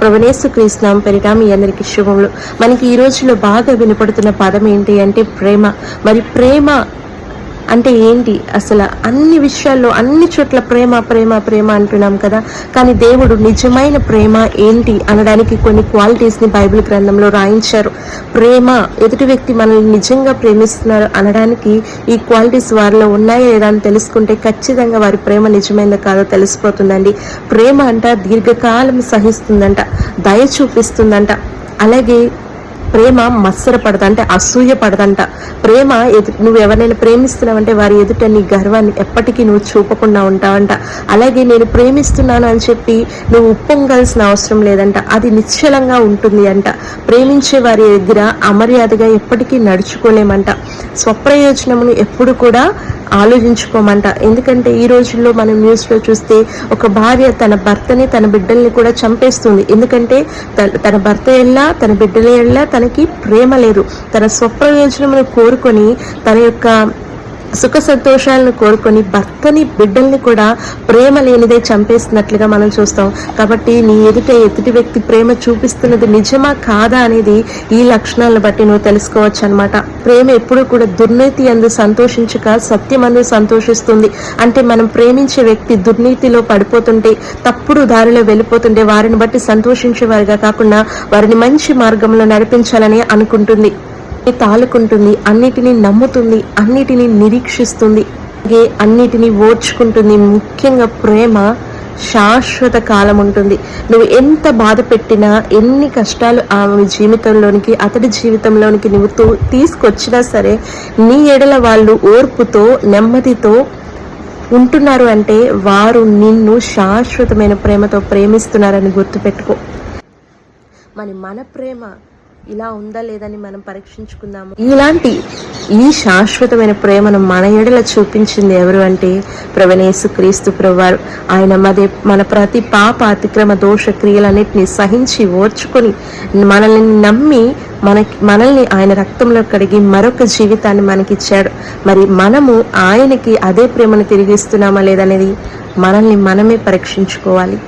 ప్రభునేసు క్రీస్తునామ పేరిట మీ అందరికి శుభములు. మనకి ఈ రోజులో బాగా వినపడుతున్న పదం ఏంటి అంటే ప్రేమ. మరి ప్రేమ అంటే ఏంటి? అసలు అన్ని విషయాల్లో అన్ని చోట్ల ప్రేమ ప్రేమ ప్రేమ అంటున్నాం కదా, కానీ దేవుడు నిజమైన ప్రేమ ఏంటి అనడానికి కొన్ని క్వాలిటీస్ని బైబిల్ గ్రంథంలో రాయించారు. ప్రేమ, ఎదుటి వ్యక్తి మనల్ని నిజంగా ప్రేమిస్తున్నారు అనడానికి ఈ క్వాలిటీస్ వారిలో ఉన్నాయా లేదా అని తెలుసుకుంటే ఖచ్చితంగా వారి ప్రేమ నిజమైందో కాదో తెలిసిపోతుందండి. ప్రేమ అంట దీర్ఘకాలం సహిస్తుందంట, దయ చూపిస్తుందంట. అలాగే ప్రేమ మత్సర పడదంట, అసూయ పడదంట. ప్రేమ నువ్వు ఎవరైనా ప్రేమిస్తున్నావంటే వారి ఎదుట నీ గర్వాన్ని ఎప్పటికీ నువ్వు చూపకుండా ఉంటావంట. అలాగే నేను ప్రేమిస్తున్నాను అని చెప్పి నువ్వు ఉప్పొంగాల్సిన అవసరం లేదంట, అది నిశ్చలంగా ఉంటుంది అంట. ప్రేమించే వారి దగ్గర అమర్యాదగా ఎప్పటికీ నడుచుకోలేమంట. స్వప్రయోజనమును ఎప్పుడు కూడా ఆలోచించుకోమంట. ఎందుకంటే ఈ రోజుల్లో మనం న్యూస్లో చూస్తే ఒక భార్య తన భర్తని తన బిడ్డల్ని కూడా చంపేస్తుంది. ఎందుకంటే తన భర్త ఎల్లా తన బిడ్డల ఎల్లా తనకి ప్రేమ లేదు. తన స్వప్రయోజనమును కోరుకొని తన యొక్క సుఖ సంతోషాలను కోరుకొని భర్తని బిడ్డల్ని కూడా ప్రేమ లేనిదే చంపేస్తున్నట్లుగా మనం చూస్తాం. కాబట్టి నీ ఎదుటి వ్యక్తి ప్రేమ చూపిస్తున్నది నిజమా కాదా అనేది ఈ లక్షణాలను బట్టి నువ్వు తెలుసుకోవచ్చు అనమాట. ప్రేమ ఎప్పుడూ కూడా దుర్నీతి అందు సంతోషించక సత్యమందు సంతోషిస్తుంది. అంటే మనం ప్రేమించే వ్యక్తి దుర్నీతిలో పడిపోతుంటే, తప్పుడు దారిలో వెళ్ళిపోతుంటే వారిని బట్టి సంతోషించేవారిగా కాకుండా వారిని మంచి మార్గంలో నడిపించాలని అనుకుంటుంది, తాలుకుంటుంది, అన్నిటినీ నమ్ముతుంది, అన్నిటినీ నిరీక్షిస్తుంది, అలాగే అన్నిటినీ ఓర్చుకుంటుంది. ముఖ్యంగా ప్రేమ శాశ్వత కాలం ఉంటుంది. నువ్వు ఎంత బాధ పెట్టినా, ఎన్ని కష్టాలు ఆమె జీవితంలోనికి అతడి జీవితంలోనికి నువ్వు తీసుకొచ్చినా సరే నీ ఎడల వాళ్ళు ఓర్పుతో నెమ్మదితో ఉంటున్నారు అంటే వారు నిన్ను శాశ్వతమైన ప్రేమతో ప్రేమిస్తున్నారని గుర్తుపెట్టుకో. మరి మన ప్రేమ ఇలా ఉందా లేదని మనం పరీక్షించుకుందాము. ఈ శాశ్వతమైన ప్రేమను మన ఎడల చూపించింది ఎవరు అంటే ప్రభునేసు క్రీస్తు ప్రభువారు. ఆయన మన ప్రతి పాప అతిక్రమ దోష క్రియలన్నిటిని సహించి ఓర్చుకొని మనల్ని నమ్మి మనల్ని ఆయన రక్తంలో కడిగి మరొక జీవితాన్ని మనకిచ్చాడు. మరి మనము ఆయనకి అదే ప్రేమను తిరిగిస్తున్నామా లేదనేది మనల్ని మనమే పరీక్షించుకోవాలి.